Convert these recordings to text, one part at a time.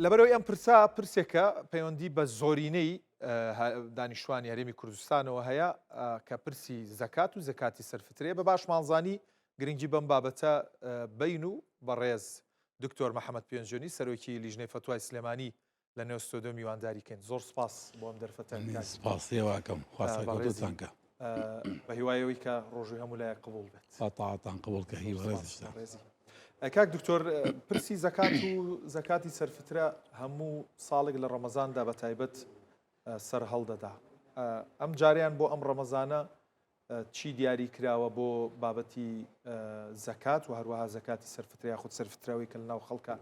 لەبەرەوەی ئەم پرسا پرسێکە پەیوەندی بە زۆرینەی دانیشتوانی هەرێمی کوردستانەوە هەیە کە پرسی زەکات و زەکاتی سەرفترێ بە باشمانزانی گرنگی بەم بابەتە بین و بەڕێز دکتۆر محەممەد پێنجۆنی سەرۆکی لیژنەی فتوای سلێمانی لە نێو ستۆدیۆ میوانداریکەین. زۆر سپاس بۆ ئەم دەرفەتە سپاسیواکەم خواستانکە بە هیوایەوەی کە ڕۆژوی هەموو لای قبول بێت تاعاتان قبولکە هی ڕێزشتا. کاک دکتۆر پرسی زەکات و زەکاتی سەرفترە هەموو ساڵێک لە ڕەمەزاندا بە تایبەت سەر هەڵدەدا. ئەم جاریان بۆ ئەم ڕەمەزانە چی دیاری کراوە بۆ بابەتی زەکات و هەروەها زەکاتی سەرفترە یاخود سەرفتراوی کە لە ناو خەڵکە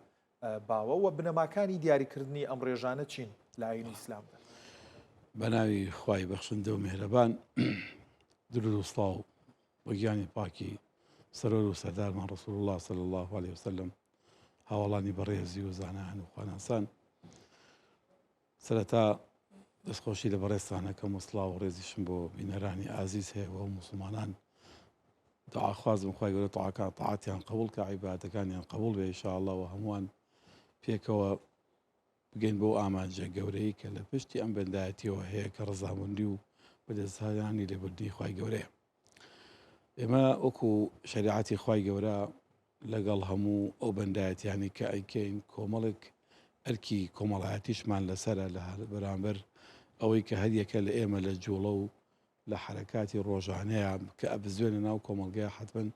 باوە و بنەماکانی دیاریکردنی ئەم ڕێژانە چین لە ئاینی ئیسلامدا؟ بە ناوی خوای بەخشندە و میهرەبان، درود و سڵاو بە گیانی پاکی سەرۆر و سەردارمان ڕەسوول الله صلی الله عليه وسلم، هاوڵانی بەڕێزی و زانایان و خواناسان. سەرەتا دەستخۆشی لە بەڕێستانەکەم و سڵاو و ڕێزیشم بۆ بینەرانی ئازیز هەیە و موسڵمانان. دعاخوازم خوای گەورە تاعاتیان قبول کە عیبادەکانیان قبول بێ ئینشاءالله و هەمووان پێکەوە بگەین بۆ ئامانجە گەورەی کە لە پشتی ئەم بەندایەتیەوە هەیە کە ڕەزامەندی و بەدەستهێنانی لێبوردنی خوای گەورەیە. ئێمە وەکو شریعەتی خوای گەورە لەگەڵ هەموو ئەو بەندایەتیانی کە ئەیکەین کۆمەڵێک ئەرکی کۆمەڵایەتیشمان لەسەرە لە بەرامبەر ئەوەی کە هەریەکە لە ئێمە لە جوڵە و لە حرەکاتی ڕۆژانەیە کە ئەبزوێنە ناو کۆمەلگای حتمەن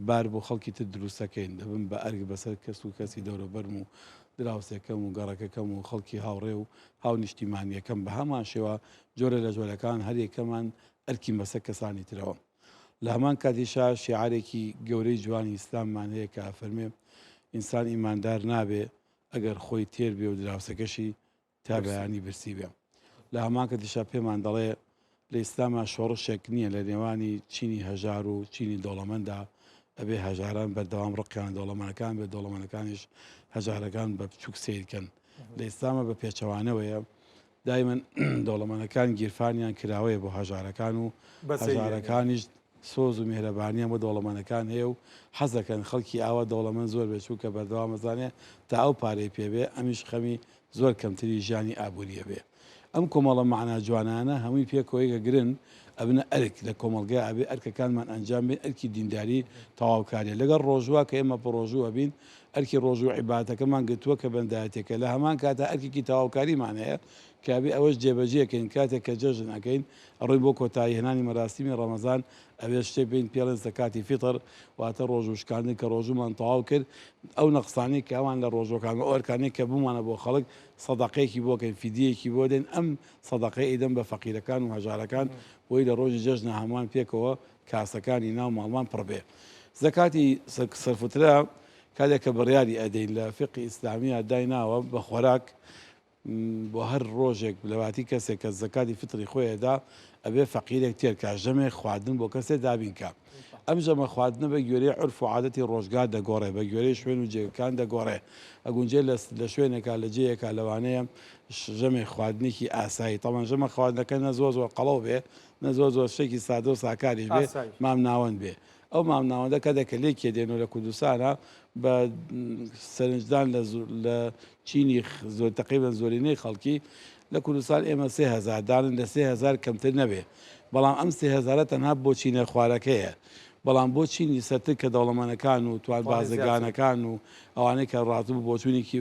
بار بۆ خەڵکی تر دروستەکەین دەبن بە ئەرگ بەسەر کەس و کەسی دەوروبەرم و دراوسەکەم و گەڕەکەکەم و خەڵکی هاوڕێ و هاو نیشتیمانیەکەم بە هەمان شێوە جۆرە لە جۆرەکان هەریەکەمان ئەرکی مەسە کەسانی ترەوە. لە هەمان کاتیشا شیعارێکی گەورەی جوانی ئیسلاممان هەیە کە ئەفەرمێ ئینسان ئیماندار نابێ ئەگەر خۆی تێر بێ و دراوسەکەشی تا بەیانی برسی بێ. لە هەمان کاتیشا پێمان دەڵێ لە ئیسلامە شۆڕشێک نییە لە نێوانی چینی هەژار و چینی دەوڵەمەندا ئەبێ هەژاران بەردەوام ڕقیان دەوڵەمەنەکان بێ دەوڵەمەنەکانیش هەژارەکان بە بچووک سیرکەن. لە ئیسلامە بە پێچەوانەوەیە دایمەن دەوڵەمەنەکان گیرفانیان کراوەیە بۆ هەژارەکان و هەژارەکانیش سۆز و میهرەبانیان بۆ دەوڵەمەنەکان هەیە و حەزەکەن خەڵکی ئاوا دەوڵەمەند زۆر بێ چووکە بەردەوامەزانێ تا ئەو پارەی پێبێ ئەمیش خەمی زۆر کەمتری ژیانی ئابوووریە بێ. ئەم کۆمەڵە مەعنا جوانانە هەمووی پێکەوەیکە گرن ئەبنە ئەرک لە کۆمەلگای ئەبێ ئەرکەکانمان ئەنجام بێن ئەرکی دینداری تەواوکاریە لەگەڵ ڕۆژوە کە ئێمە ڕۆژووە بین ئەرکی ڕۆژوو عیبادەکەمان گرتووە کە بەندایەتێکە لە هەمان کاتە ئەرکێکی تەواوکاریمان هەیە کابێ ئەوەش جێبەجێکەین کاتێک کە جەژن ئەەکەین ئەڕووی بۆ کۆتایی هێنانی مەراسیمی ڕەمەزان ئەوێ شتێک بین پێڵێن زەکاتی فیتر واتە ڕۆژوشکاندن کە ڕۆژومان تەواو کرد ئەو نەقسانی کەوان لە ڕۆژۆکان ئەوەرکانی کە بمانە بۆ خەڵک سەدەقەیەکی بۆکەین فیدیەکی بۆ دێن ئەم سەدەقەی ئیدەم بە فەقیرەکان و هەژارەکان بۆی لە ڕۆژی جەژنە هەمووان پێکەوە کاسەکانی ناو ماڵمان پڕبێ. زەکاتی سەرفترە کاتێک کە بڕیاری ئەدەین لە فقی ئیسلامیە دایناوە بە خۆراک بۆ هەر ڕۆژێک لەواتی کەسێک کە زەکاتی فتری خۆیەدا ئەبێ فەقیرێک تێرکە ژەمێ خواردن بۆ کەسێ دابینکە. ئەم ژەمە خواردنە بە گوێرەی عورف و عادەتی ڕۆژگار دەگۆڕێ بە گوێرەی شوێن و جێگەکان دەگۆڕێ ئەگونجێ لە شوێنێکا لە جەیەکە لەوانەیە ژەمێ خواردنێکی ئاسایی تەمان ژەمە خواردنەکە نە زۆر زۆر قەڵەو بێ نە زۆر زۆر شتێکی سادە و ساکاریش بێ مام ناوەند بێ. ئەو مام ناوەندە کە دەکە لێکێ دێنەوە لە کوردستانە بە سەرنجدان لە چینی زۆر تقریبەن زۆرینەی خەڵکی لە کوردستان ئێمە 3000 دانن لە 3000 کەمتر نەبێ، بەڵام ئەم 3000 تەنها بۆ چینە خوارەکەیە. بەڵام بۆ چینی سەرتر کە دەوڵەمەنەکان و توان بازرگانەکان و ئەوانەی کە ڕاتوو بۆچوونێکی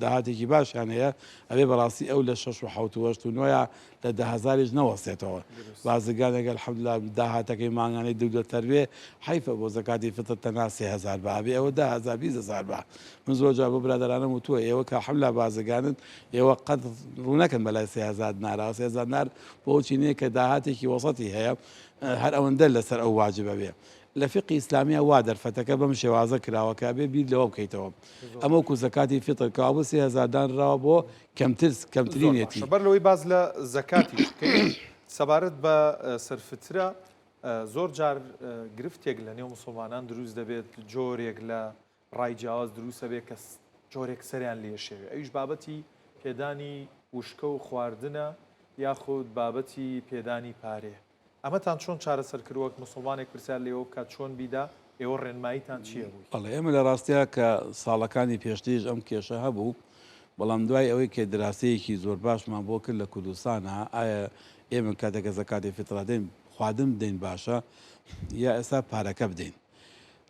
داهاتێکی باشیان هەیە ئەوێ بەڕاستی ئەو لە 6 و 7 و 8 و 9 لە 10,000 نەوەستێتەوە. بازرگانێک الحەمدوللا داهاتەکەی مانگانەی دوودەتەر بێ حیفە بۆ زەکاتی فتر تەنها 3000 بابێ ئەوە 10,000 20,000 با. من زۆر جار بۆ برادەرانم وتووە ئێوە کە حەملا بازرگانن ئێوە قەت ڕوو نەکەن بەلای 3000 نارا 3000 نار بۆ چینەیە کە داهاتێکی وەسەتی هەیە هەر ئەوەندە لەسەر ئەو واجبە بێ. لە فقی ئیسلامیە وا دەرفەتەکە بەم شێوازە کراوەکە بێ بیر لەوە بکەیتەوە. ئەمە وەکو زەکاتی فیتر کابوو 3000 دانراوە بۆ کەمترینێتی. بەر لەوەی باز لە زەکاتی سەبارەت بە سەرفترە زۆر جار گرفتێک لە نێو موسڵمانان دروست دەبێت جۆرێک لە ڕای جیاواز دروستە بێت کە جۆرێک سەریان لێشێوێ ئەویش بابەتی پێدانی وشکە و خواردنە یاخود بابەتی پێدانی پارێ. ئەمەتان چۆن چارەسەر کردووەک مسلمانێک پرسیار لێەوە کات چۆن بیدا ئێوە ڕێنماییتان چییە بووی؟ بەڵێ ئێمە لە ڕاستەیە کە ساڵەکانی پێشتریش ئەم کێشە هەبوو بەڵام دوای ئەوەی کە دراسەیەکی زۆر باشمان بۆ کرد لە کوردستانە ئایا ئێمە کاتێکە زەکاتی فیترا دەین خواردن بدەین باشە یا ئێستا پارەکە بدەین.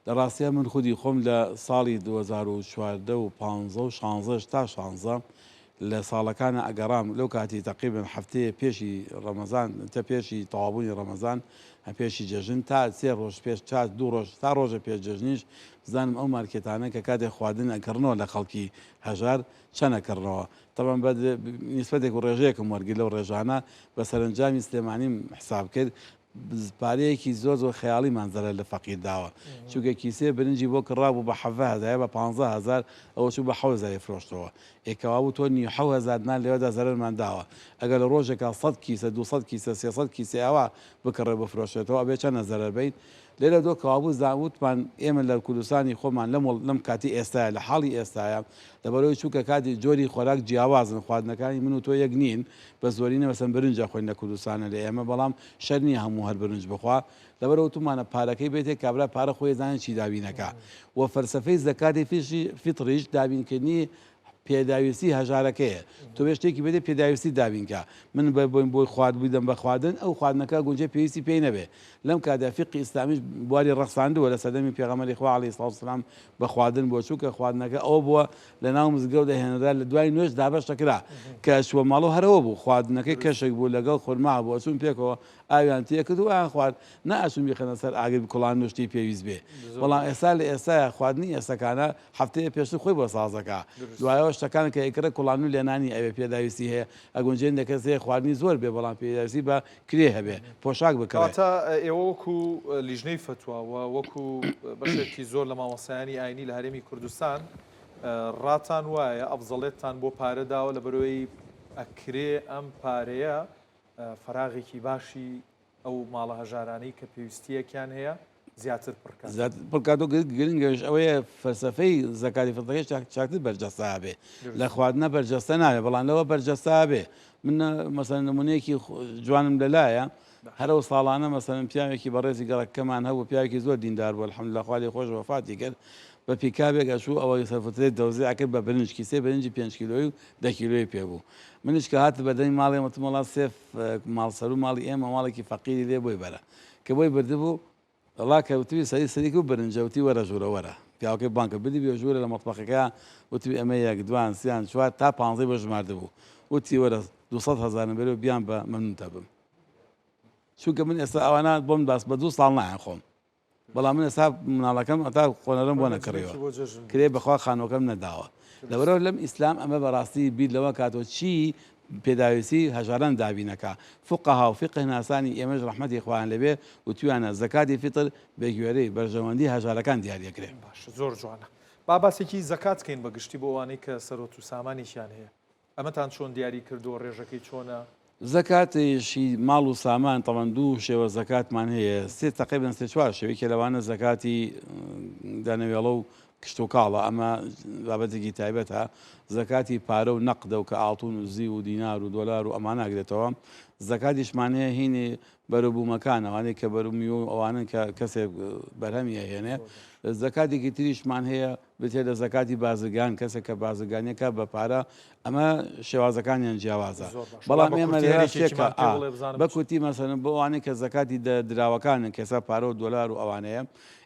لە ڕاستیە من خودی خۆم لە ساڵی 2014 و 15 و 16 تا 16 لە ساڵەکانە ئەگەڕام لەو کاتی تقریبن هەفتەیە پێشی ڕەمەزان تا پێشی تەواوبوونی ڕەمەزان پێشی جەژن تا 3 ڕۆژ پێش 2 ڕۆژ تا ڕۆژە پێش جەژنیش زانم ئەو مارکێتانە کە کاتێک خواردن ئەکردنەوە لە خەڵکی هەژار چەنەکردنەوە تەبەن بە نیسبەتێک و ڕێژەیەکم وەرگی لەو ڕێژانە بە سەرنجامی سلێمانیم حساب کرد پارەیەکی زۆر زۆر خەیاڵی مانزەرە لە فەقیر داوە چونکە کیسێ برنجی بۆ کڕابوو بە 7,000 بە 15,000 ئەوە چوو بە 7,000 فرۆشتەوە ئێکەوا بوو تۆ 7,000 لێوەدا زەرمان داوە ئەگەر لە ڕۆژێکا 100 کیسە 200 کیسە 300 کیسە ئەوە بکڕێ بفرۆشێتەوە ئەبێ چەندە زەرەر بیت لێرە دۆ کەوابوو زانوتمان ئێمە لە کوردستانی خۆمان لەم کاتی ئێستاە لە حاڵی ئێستاە لەبەرەوەی چووکە کاتی جۆری خۆراک جیاوازن خواردنەکانی من و تۆ یەک نین بە زۆرینە بەسەم برنجە خۆین لە کوردستانە لە ئێمە بەڵام شەرنی هەموو هەر برنج بخوا لەبەرەوە تومانە پارەکەی بێتێک کابرا پارە خۆی زانانی چی دابینەکە و فەرسەفەی زەکاتی فیتریش دابینکردنی پێداویستی هەژارەکەیە تۆ بێ شتێکی بێتێ پێداویستی دابینکە من بۆی خوارد بوویدەم بە خواردن ئەو خواردنەکە گونجێ پێویستی پێی نەبێ لەم کادا فقی ئیسلامیش بواری ڕەخساندووە لە سەردەمی پێغەمبەری خوا عەلەیهی سڵات وسەلام بە خواردن بۆ چووکە خواردنەکە ئەوە بووە لە ناو مزگەوت دەهێنرا لە دوای نوێژ دابەشە کرا کە چووە ماڵۆ هەرەوە بوو خواردنەکەی کەشێک بوو لەگەڵ خورما بوو ئەچوون پێکەوە ئاویان تێکرد و ئایان خوارد نەئەچوون بیخەنە سەر ئاگر کوڵان نوشتی پێویست بێ بەڵام ئێستا لە ئێستاە خواردنی ئێستەکانە هەفتەیە پێشتر خۆی بۆ سازەکە دوایەوە شتەکان کە ئەیکرە کوڵان و لێنانی ئەوێ پێداویستی هەیە ئەگونجێن دەکەسێ خواردنی زۆر بێ بەڵام پێداویستی بە کرێ هەبێ پۆشاک بکڕێت تا ئێوە وەکو لیژنەی فتووە وەکو بەشێکی زۆر لە مامۆسایانی ئاینی لە هەرێمی کوردستان ڕاتان وایە ئەفزەڵێتتان بۆ پارەداوە لە بەرەوەی ئەکرێ ئەم پارەیە فراغێکی باشی ئەو ماڵە هەژارانەی کە پێویستیەکیان هەیە زیاتر پڕکاتۆ گرنگش ئەوەیە فەلسەفەی زەکاتی فیتڕەکەی چاکتر بەرجەستا بێ لە خواردنە بەرجەستە نابێ بەڵام لەوە بەرجەستا بێ من مەسەڵەن نمونەیەکی جوانم لەلایە هەرەو ساڵانە مەسەڵەن پیاوێکی بەڕێزی گەڕەکەمان هەبوو پیاوێکی زۆر دیندار بوو الحەمدولیلا خوا لێی خۆش وەفاتی کرد بە پیکابێک ئەچوو ئەوەی سەرفترێت دەوزێ ئەکرد بە برنج کیسێ برنجی 5 کیلۆی و 10 کیلۆی پێبوو منیش کە هات بەدەنی ماڵێ مەڵات سێف ماڵسەر و ماڵی ئێمە ماڵێکی فەقیری لێ بۆی بەرە کە بۆی بردبوو الله کەوتوی سەریک و برنجەوتی وەرە ژوورە وەرە پیاوەکەی بانکە بدی بێ ژوورە لە مەطبەخەکە وتی ئەمە یەک دوان سیان چوار تا 15 بە ژماردەبوو وتی وەرە 200,000 بێرە بیان بە مەمنونتە بم چونکە من ئێستا ئەوانە بۆم باس بە 2 ساڵ نایان خۆم بەڵام من ئێستا مناڵەکەم ئەتا خۆنەرم بۆ نەکڕیەوە کرێ بەخوا خانۆکەم نەداوە لەبەرەوە لەم ئیسلام ئەمە بەڕاستی بیر لەوە کاتۆ چی پێداویستی هەژاران دابینەکە فقەها و فقه ناسانی ئێمەش ڕەحمەتی خوایان لەبێ و تویانە زەکاتی فیتر بەگوێرەی بەرژەوەندی هەژارەکان دیاریەکرێ باش زۆر جوانە باباسێکی زەکات بکەین بەگشتی بۆ ئەوانەی کە سەرۆت و سامانیشیان هەیە ئەمەتان چۆن دیاری کردو ڕێژەکەی چۆنە زەکاتیشی ماڵ و سامان تەوەن دوو شێوە زەکاتمان هەیە سێ تقریباً سێ چوار شێوەیەکی لەوانە زەکاتی دانەوێڵە و کشت و کاڵە ئەمە بابەتێکی تایبەتە زەکاتی پارە و نەقدە و کە ئاڵتون و زی و دینار و دۆلار و ئەمان ناگرێتەوە زەکاتیشمان هەیە هینی بەرەبوومەکان ئەوانەی کە بەرومی و ئەوانن کە کەسێک بەرهەمی هێنێ زەکاتێکی تریشمان هەیە بێتێ لە زەکاتی بازرگان کەسێک کە بازرگانیەکە بە پارە ئەمە شێوازەکانیان جیاوازە بەڵام ئێمە لێراشتێکە بەکوتی مەسەرن بۆ ئەوانەی کە زەکاتی دراوەکانن کەسە پارە و دۆلار و ئەوانەیە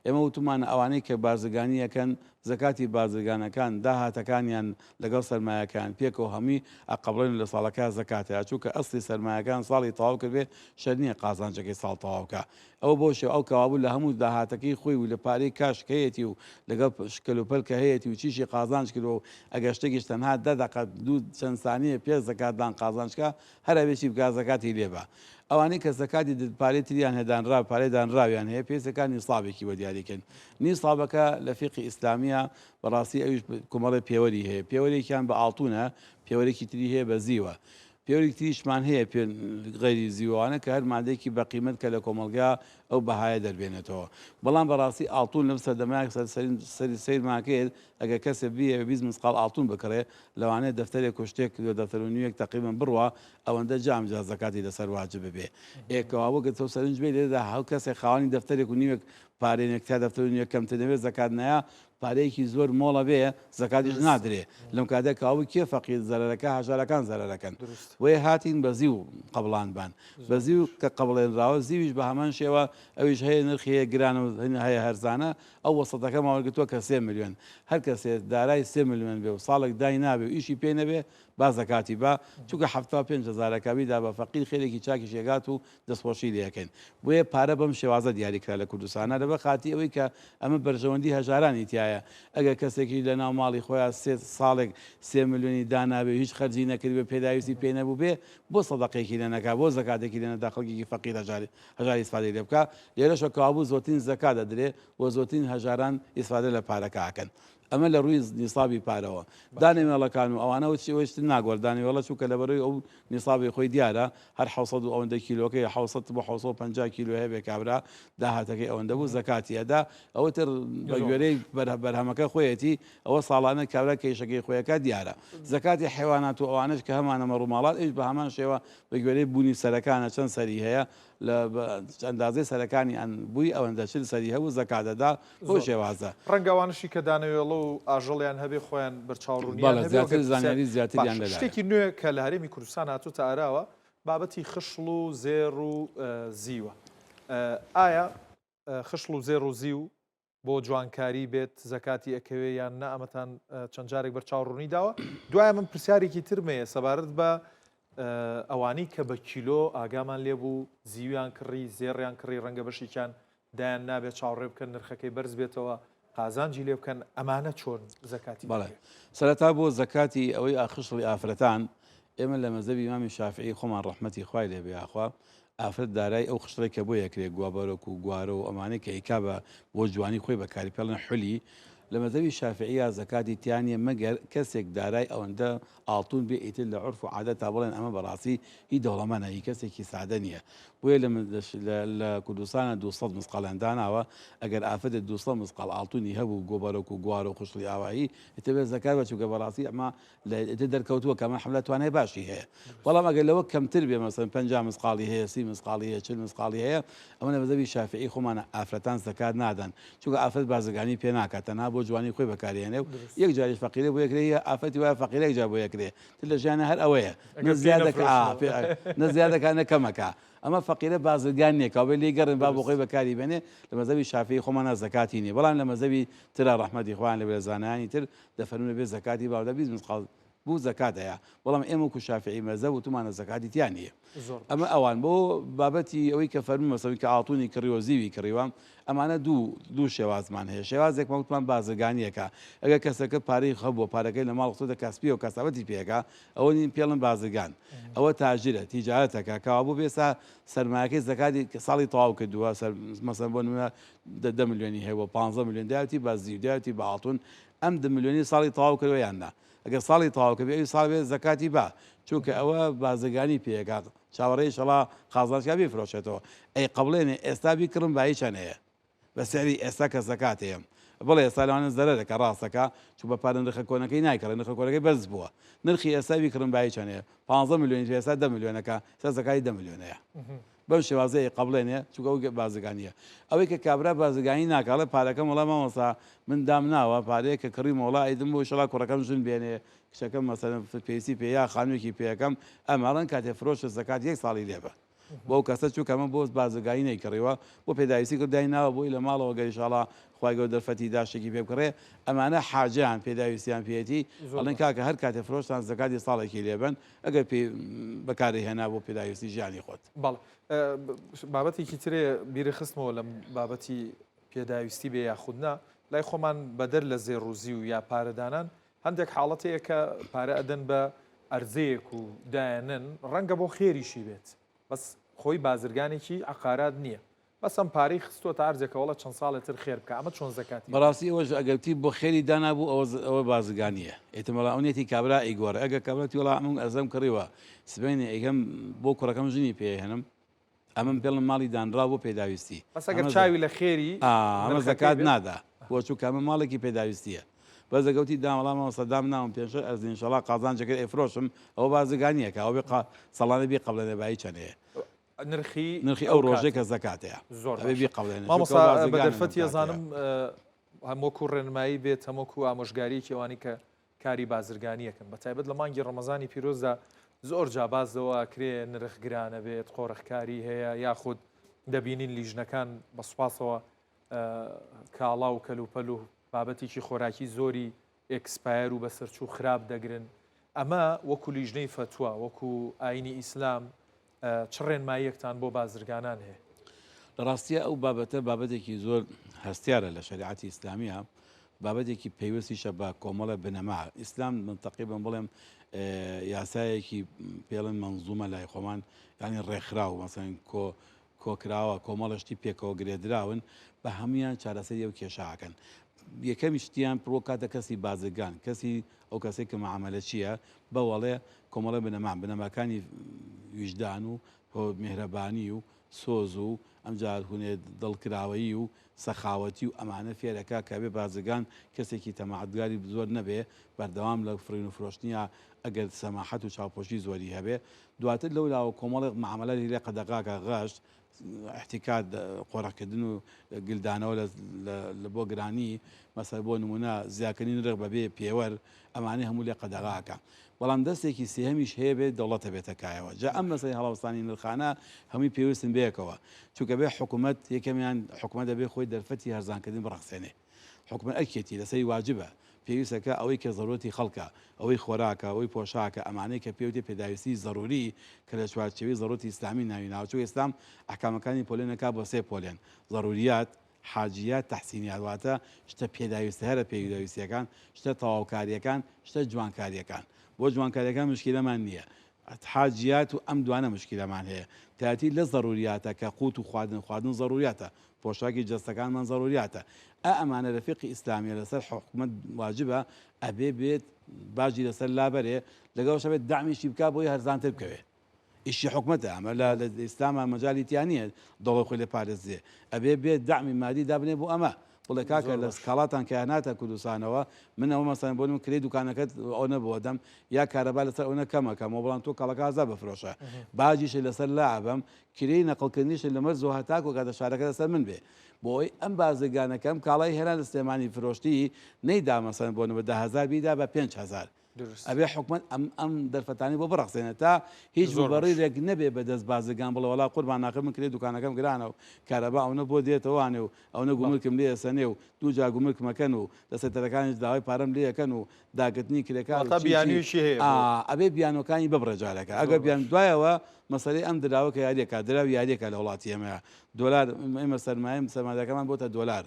ئێمە وتمانە ئەوانەی کە بازرگانیەکەن زەکاتی بازرگانەکان داهاتەکانیان لەگەڵ سەرمایەکان پێکەوە هەمووی ئەقبڵێن لە ساڵەکە زەکاتەیە چووکە ئەسلی سەرمایەکان ساڵی تەواو کردبێ شەر نییە قازانجەکەی ساڵ تەواوکە ئەوە بۆ شێ ئەو کەوابوو لە هەموو داهاتەکەی خۆی و لە پارەی کاشکەیەتی و لەگەڵ شکلوپەلکە هەیەی و چیشی قازانج کرد و ئەگەر شتێکیش تەنها دەدەقە دوو چەند سانیە پێ زەکاتدان قازانجکە هەر ئەوێکی بگا زەکاتی لێبە ئەوانەی کە زەکاتی پارەی تریان هێدانرا پارەیدانراویان هەیە پێویستەکان نیسابێکی وە دیاریکەن نیسابەکە لە فیقی ئیسلامیە بەڕاستی ئەویش کۆمەڵی پێوەری هەیە پێوەرێکیان بە ئاڵتونە پێوەرێکی تری هەیە بە زیوە پێوەرێکی تریشمان هەیە غەیری زیوانە کە هەر مادەیەکی بە قیمەت کە لە کۆمەلگا ئەو بەهایە دەربێنێتەوە بەڵام بەڕاستی ئاڵتون لەم سەردەمایە سەری سیرماکەیت ئەگەر کەسێ بیە 20 مسقال ئاڵتون بکڕێ لەوانەیە دەفتەرێک کوشتێک دەفتەر و نیوەک تقریبا بڕوە ئەوەندە جامجا زەکاتی لەسەر واجب ببێ ئێکەوە گە تۆ سەرنج بێ لێدا هەو کەسێک خاوەنی دەفتەرێک و نیوەک پارێنێک تا دەفتەر و نیوە کەمتر دەبێت زەکات نەیە پارەیەکی زۆر مۆڵە بێ زەکاتیش نادرێ لەم کاتێ کاوی کێ فەقیر زەرەکە هەژارەکان زەرەکەن وێ هاتین بە زیو قبڵان بان بە زیو کە قبڵێنراوە زیویش بە هەمان شێوە ئەویش هەیە نرخی هەیە گران و هەیە هەرزانە ئەو وەسەتەکە ماوەگرتووە کە 3 میلیۆن هەر کەسێ دارای 3 میلیۆن بێ و ساڵێک دای نابێ و ئیشی پێ نەبێ با زەکاتی با چونکە 75,000 دا بە فەقیر خێرێکی چاکی شێگات و دەستخۆشی لەکەین بۆیە پارە بەم شێوازە دیاریکرا لە کوردستانە لەبە خاتی ئەوەی کە ئەمە بەرژەوەندی هەژارانی تایە ئەگەر کەسێکی لە ناو ماڵی خۆیان 3 ساڵێک 3 میلیۆنی دانابێ هیچ خەرجی نەکرد بە پێداویستی پێ نەبوو بێ بۆ سەدەقەیەکی لە نەکا بۆ زەکاتێکی لە نەدا خەڵکێکی فەقیر هەژاری ئیسفادەی لێ بکە لێرەشە کابوو زۆرترین زەکا دەدرێ و زۆرترین هەژاران ئیسفادە لە پارەکەکەن ئەمە لە ڕووی نیسابی پارەوە دانێمێڵەکان و ئەوانەوە چیوەشت ناگۆر دانیوەڵە چووکە لە بەرەوەی ئەو نیسابی خۆی دیارە هەر 600 و ئەوەندە کیلۆکەی 600 بۆ 650 کیلو هەیە بێ کابرا داهاتەکەی ئەوەندە بوو زەکاتیەدا ئەوە تر بە گوێرەی بەرهەمەکە خۆیەتی ئەوە ساڵانە کابرا کەیشەکەی خۆیەکە دیارە زەکاتی حیوانات و ئەوانش کە هەمانەمە ڕووماڵات ئەوش بە هەمان شێوە بە گوێرەی بوونی سەرەکانە چەند سەری هەیە لە ئەندازەی سەرەکانی ئەن بووی ئەوەندە چل سەری هەبوو زەکاتەدا بۆ شێوازە ڕەنگەوانشی کە دانەوێڵە و ئاژەڵیان هەبێ خۆیان بەرچاوڕوونی زیاتر زانیاری زیاتریان لە شتێکی نوێ کە لە هەرێمی کوردستان هاتووتە ئاراوە بابەتی خشڵ و زێر و زیوە ئایا خشڵ و زێر و زیو بۆ جوانکاری بێت زەکاتی ئەکەوێ یان نە ئەمەتان چەند جارێک بەرچاوڕوونی داوە دوایە من پرسیارێکی ترمەیە سەبارەت بە ئەوانی کە بە کیلۆ ئاگامان لێبوو زیویان کڕی زێڕیان کڕی ڕەنگە بەشیان دایان نابێت چاوەڕێ بکەن نرخەکەی بەرز بێتەوە قازانجی لێ بکەن ئەمانە چۆن زەکاتی بەڵێ سەرەتا بۆ زەکاتی ئەوەی ئاخشڵی ئافرەتان ئێمە لە مەزەبی ئیمامی شافعی خۆمان ڕەحمەتی خوای لێ بێ ئاخوا ئافرەت دارای ئەو خشتێک کە بۆ یەکرێک گوابەرۆک و گوارە و ئەمانەی کە ئیکا بە بۆ جوانی خۆی بەکاری پێڵن حولی لە مەزەبی شافعیە زەکاتی تیانە مەگەر کەسێک دارای ئەوەندە ئاڵتون بێ ئیتر لە عرف و عادەت تا بڵێن ئەمە بەڕاستی هی دەوڵەمەنە هی کەسێکی سادە نییە بۆیە لە کوردستانە 200 مسقالان داناوە ئەگەر ئافرەت 200 مسقال ئاڵتونی هەبوو گۆبەرۆک و گوارە و خوشڵی ئاوایی ئتەبێ زەکات بەچووکە بەڕاستی ئەمە لە دەرکەوتووە کەمە حملە توانای باشی هەیە بەڵام ئەگەر لەوە کەمتر بێ مەسەن 50 مسقالی هەیە 30 مسقالی هەیە 40 مسقالی هەیە ئەمە لە مەزەبی شافعی خۆمانە ئافرەتان زەکات نادەن چونکە ئافرەت بازرگانی پێ ناکات تەنها بۆ جوانی خۆی بەکارهێنێ و یەک جاریش فەقیرە بۆ یەکرێ ئافرەتی وایە فەقیرێک جا بۆ یەکرێ تر لە ژیانە هەر ئەوەیە نە زیادەکە نە کەمەکە ئەمە فەقیرە بازرگان نییە کاوێ لێ گەڕن با بۆ خۆی بەکاری بێنێ لە مەزەبی شافعی خۆمانە زەکاتی نییە بەڵام لە مەزەبی ترا ڕەحمەتی خوان لە زانایانی تر دەفەرمونە بێ زەکاتی باودە 20 مسقال بوو زەکات هەیە بەڵام ئێمە وەکو شافعی مەزەب وتمانە زەکاتی تیان نییە ئەمە ئەوان بۆ بابەتی ئەوەی کە فەرموو مەسەوی کە ئاڵتونی کڕیوە زیوی کڕیوە ئەمانە دوو شێوازمان هەیە شێوازێک مەوتمان بازرگانیەکە ئەگەر کەسەکە پارەی خەبووە پارەکەی لە ماڵ خۆ کەسپی و کەسابەتی پێەکە ئەوە نین پێڵم بازرگان ئەوە تاژیرە تیجارەتەکە کەوا بوو بێسا سەرمایەکەی زەکاتی ساڵی تەواو کردووە مەسەن بۆ نمونە 10 میلیۆنی هەیە 15 میلیۆن دایەتی بە زیو دایەتی بە ئاڵتون ئەم 10 میلیۆنی ساڵی تەواو کردوە یاننا ئەگەر ساڵی تەواوکە بێ ئەوی ساڵ بێ زەکاتی با چونکە ئەوە بازرگانی پێکات چاوەڕێی شەڵا قازانچکا بیفرۆشێتەوە ئەی قبڵێنێ ئێستا بیکڕم بای چەنەیە بە سەری ئێستا کە زەکات هەیە بڵێ ئێستا لەوانە زەرەرەکە ڕاستەکە چوو بە پارە نرخە کۆنەکەی نایکڕێ نرخە کۆنەکەی بەرز بووە نرخی ئێستا بیکڕم بای چەنەیە 15 میلیۆنی ئێستا 10 میلیۆنەکە ئێستا زەکاتی 10 میلیۆنەیە بەم شێوازەیە قبڵێنێ چونکە ئەو بازرگانیە ئەوەی کە کابرا بازرگانی ناکاڵێ پارەکەم وەڵام مامۆستا من دام ناوە پارەیە کە کڕی مۆڵا ئیدم بۆ شەڵا کوڕەکەم ژن بێنێ کچەکەم مەسەلەن پێویستی پێ یا خانوویەکی پێەکەم ئەماڵەن کاتێ فرۆشە زەکات 1 ساڵی لێبە بۆ ئەو کەسە چووکە ئەمە بۆ بازرگانی نەیکڕیوە بۆ پێداویستی کردای ناوە بۆی لە ماڵەوە گەریشاڵا خوای گەورە دەرفەتی داشتێکی پێ بکڕێ ئەمانە حاجیان پێداویستیان پێێتی ئەڵێن کاکە هەر کاتێ فرۆشتان زەکاتی ساڵێکی لێبن ئەگەر پێ بەکاری هێنا بۆ پێداویستی ژیانی خۆت بەڵێ بابەتێکی ترێ بیرە خستمەوە لە بابەتی پێداویستی بێ یاخودنا لای خۆمان بەدەر لە زێڕوزی و یا پارەدانان هەندێک حاڵەتەیە کە پارە ئەدەن بە ئەرزەیەک و دایەنن ڕەنگە بۆ خێریشی بێت بەس خۆی بازرگانێکی عقارات نییە بەسم پارەی خستۆ تا ئەرزێکەوەڵە چەند ساڵێتر خێر بکە ئەمە چۆن زەکاتی بەڕاستی ئەوەش ئەگەرتی بۆ خێری دانابوو ئەوە بازرگانیە ئێتمەڵا ئەوێتی کابرا ئیگۆرە ئەگە کابراتی وڵا ئەمە ئەزەم کڕیوە سبێنێ ئەیکەم بۆ کوڕەکەم ژنی پێهێنم ئەمەم پێڵم ماڵی دانرا بۆ پێداویستی بەس ئەگەر چاوی لە خێری ئەمە زەکات نادا بۆ چوو کامە ماڵێکی پێداویستیە بەس دەگەوتی دامەڵامەوە سەدام ناوم پێش ئەزینشەڵا قازانجەکە ئەفرۆشم ئەوە بازرگانیەکە ئەو بێ سەڵانە بێ قبڵێنە بای چەنەیە نرخی ئەو ڕۆژێک کە زەکاتەیە زۆر بێ قبڵێنە مامۆستا بە دەرفەتی ئەزانم هەمووکو ڕێنمایی بێت هەمووکو ئامۆژگاریەکی ئەوانی کە کاری بازرگانیەکەن بە تایبەت لە مانگی ڕەمەزانی پیرۆزدا زۆر جا بازەوە کرێ نرخ گرانە بێت قۆڕەخکاری هەیە یاخود دەبینین لیژنەکان بە سوپاسەوە کاڵا و کەلوپەل و بابەتێکی خۆراکی زۆری ئێکسپایر و بەسەرچوو خراپ دەگرن ئەمە وەکو لیژنەی فتووە وەکو ئاینی ئیسلام چ ڕێنماییەکتان بۆ بازرگانان هەیە لە ڕاستیە ئەو بابەتە بابەتێکی زۆر هەستیارە لە شریعەتی ئیسلامیە بابەتێکی پێویستیشە بە کۆمەڵە بنەما ئیسلام من تقریبا بڵێم یاسایەکی پێڵێن منزومە لای خۆمان ینی ڕێکخراو مەسەن کۆکراوە کۆمەڵشتی پێکەوە گرێدراون بە هەمویان چارەسەری ئەو کێشاکەن یەکەمی شتیان پرۆ کاتە کەسی بازرگان کەسی ئەو کەسێک کە معاملە چییە بەوەڵێ کۆمەڵە بنەماکانی ویژدان و میهرەبانی و سۆز و ئەمجار هوێ دڵکراوەیی و سەخاوەتی و ئەمانە فێرەکە کە بێ بازرگان کەسێکی تەماعەتگاری زۆر نەبێ بەردەوام لە فرین و فرۆشتنیە ئەگەر سەماحەت و چاوپۆشی زۆری هەبێ دواتر لەولاوە کۆمەڵێک معاملەی لێ قەدەقاکە غەشت احتیکات قۆڕەکردن و گلدانەوە لە بۆ گرانی مەسەر بۆ نمونە زیاکردنی نرخ بەبێ پێوەەر ئەمانەی هەموو لێ قەدەغاکە بەڵام دەستێکی سێهەمیش هەیە بێت دەوڵەتە بێتەکایەوە جا ئەم مەسەی هەڵاوستانی نرخانە هەمووی پێویستن بەیەکەوە چونکە بێ حکوومەت یەکەمیان حکوومەت دەبێ خۆی دەرفەتی هەرزانکردن بڕەخسێنێ حکوومەت ئەرکێتی لەسەری واجبە پێویستەکە ئەوەی کە ضرورەتی خەڵکە ئەوەی خۆراکە ئەوەی پۆشاکە ئەمانەی کە پێوتێ پێداویستی ضروری کە لە چوارچەوەی ضرورەتی ئیسلامی ناوی ناوچوو ئێستام ئەحکامەکانی پۆلێنەکە بۆ سێ پۆلێن ضروریات حاجیات تەحسینیات واتە شتە پێداویستە هەرە پێداویستیەکان شتە تەواوکاریەکان شتە جوانکاریەکان بۆ جوانکاریەکان مشکلەمان نییە حاجیات و ئەم دوانە مشکلەمان هەیە تاتی لە ضروریاتە کە قوت و خواردن ضروریاتە پۆشاکی جەستەکانمان ضروریاتە ئەمانە رەفیقی ئیسلامیە لەسەر حکوومەت واجبە ئەبێ بێت باجی لەسەر لابەرێ لەگەڵ شەبێت دامیشی بکە بۆی هەرزانتر بکەوێت ئیشی حکوومەتە ئەمە لە ئیسلامە مەجالی تیانە دەڵی خۆی لێ پارێزێ ئەبێ بێت دامی مادی دابنێ بۆ ئەمە بڵێ کاکە لە سکاڵاتان کە هەناتە کوردستانەوە من ئەوە مەسەن بۆ کرێ دوکانەکەت ئەو نەبووە دەم یا کارەبا لەسەر ئەوە کەمەکەمەوە بەڵام تۆ کاڵەکە ئازا بفرۆشە باجیشە لەسەر لاعبم کرێی نەقڵکردنیشە لەمەەر زۆ هەتاکو کاتە شارەکە لەسەر من بێ بۆ ئەوی ئەم بازرگانەکەم کاڵای هێنا لە سلێمانی فرۆشتی نەیدا مەسەن بۆ 10,000 بیدا بە 5,000 ئەبێ حکومت ئەم دەرفەتانی بۆ بڕەخسێنێت تا هیچ بەڕێک نەبێ بە دەست بازرگان بڵە وڵا قوربان ناکە من کرێ دوکانەکەم گرانە و کارەبا ئەوە بۆ دێتەوانێ و ئەوە گومرکم لێ سەنێ و دوو جا گومرکمەکەن و دەسەتەرەکانی داوای پارەم لێەکەن و داگرتنی کرێکان بیانویشی هەیە ئەبێ بیانەکانی ببڕێجارەکە ئەگەر بیان دوایەوە مەسەری ئەم دراوە کە یاریەکە دراوی یاریەکە لە وڵاتی ئێمەیە دۆلار ئێمە سەرمایم سەرمادەکەمان بۆتە دۆلار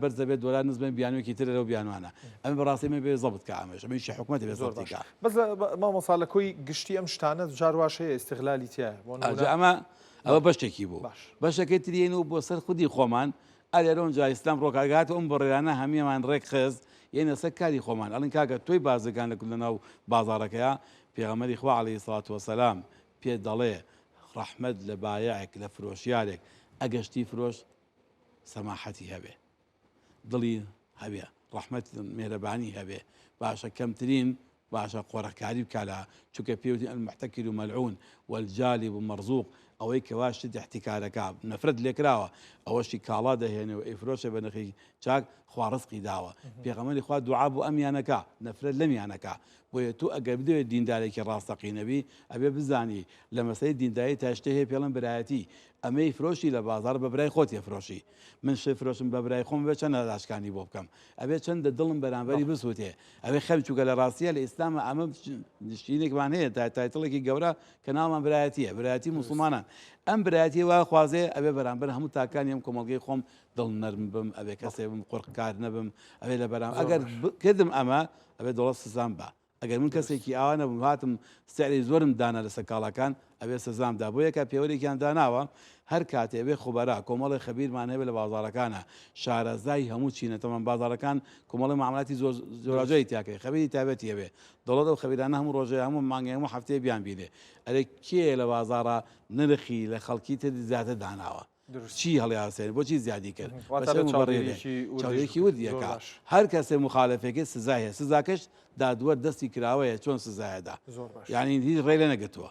بەرز دەبێت دۆلار نزبێن بیانوێکی تر لەو بیانوانە ئەمە بەڕاستی مە بێ زەبط کە ئەمەش ئەمەیشی حکوومەتی بێ زۆرتیکە بەس مامۆستا لە کۆی گشتی ئەم شتانە جارواش هەیە ئیستیغلالی تایە ئەمە بەشتێکی بوو بەشەکەی ترێن و بۆ سەر خودی خۆمان ئەلێرۆن جا ئیسلام ڕۆکارگات و ئەم بڕێرانە هەمیەمان ڕێک خست یعنی سەر کاری خۆمان ئەڵین کاکە تۆی بازرگان لە ناو بازاڕەکەیە پێغەمبەری خوا عەلەیهی سەڵات وەسەلام پێ دەڵێ ڕەحمەت لە بایەعێک لە فرۆشیارێک ئەگەشتی فرۆش سەماحەتی هەبێ دڵی هەبێ ڕەحمەت مێرەبانی هەبێ باشە کەمترین باشە قۆڕەکاری بکالە چونکە پێوتی المحتەکر و مەلعون والجالب و مەرزوق ئەوەی کەوا شت احتیکارەکە نەفرەت لێکراوە ئەوەشی کاڵا دەهێنێ و ئەیفرۆشە بە نرخی چاک خوا ڕزقی داوە پێغەمبەری خوا دوعا بۆ ئەمیانەکە نەفرەت لەمیانەکە بۆیە تو ئەگەر بدەوێت دیندارێکی ڕاستەقینەبی ئەبێ بزانی لە مەسەی دینداری تا شتێ هەیە پێڵم برایەتی ئەمەی فرۆشی لە بازار بە برای خۆت یەفرۆشی من شەی فرۆشم بە برای خۆم بێ چەندە داشکانی بۆ بکەم ئەبێ چەندە دڵم بەرامبەری بسووتێ ئەوێ خەم چووکە لە ڕاستیە لە ئیسلامە ئەمە شتینێکمان هەیە تایتڵێکی گەورە کە ناومان برایەتیە برایەتی موسڵمانان ئەم برایەتی وا خوازێ ئەبێ بەرامبەر هەموو تاکانی ئەم کۆمەڵگەی خۆم دڵ نەرم بم ئەبێ کەسێ بم قورقکار نەبم ئەبێ لە بەرام ئەگەر کردم ئەمە ئەبێ دەوڵەت سزام بە ئەگەر من کەسێکی ئاوا نەبووم هاتم سعری زۆرم دانا لە سەکاڵەکان ئەبێ سزامدا بۆ یەکە پێوەرێکیان داناوە هەر کاتێ بێ خوبەرا کۆمەڵی خەبیرمان هەبێ لە بازاڕەکانە شارەزای هەموو چینەتەمان بازاڕەکان کۆمەڵی معاملاتی زۆراجەی تاکەی خەبیری تایبەتی هەبێ دەوڵەت و خەبیرانە هەموو ڕۆژێ هەموو مانگی هەموو هەفتەیە بیان بینێ ئەرێ کێ لە بازاڕە نرخی لە خەڵکی تر زیاتر داناوە چی هەڵیاسێن بۆچی زیادی کرد چاودێکی وردیەکە هەر کەسێ مخالفێکی سزای هەیە سزاکەش دادوەر دەستی کراوەیە چۆن سزایەدا یعنی هیچ ڕێ لە نەگەتووە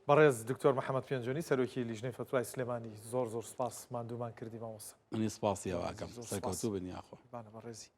بەڕێز دکتۆر محەممەد پێنجۆنی سەرۆکی لیژنەی فتوای سلێمانی زۆر سپاس ماندوومان کردی مامۆستا منی سپاسی ئەواکەم زۆر سەرکەوتوو بن یاخۆ بانە بەڕێزی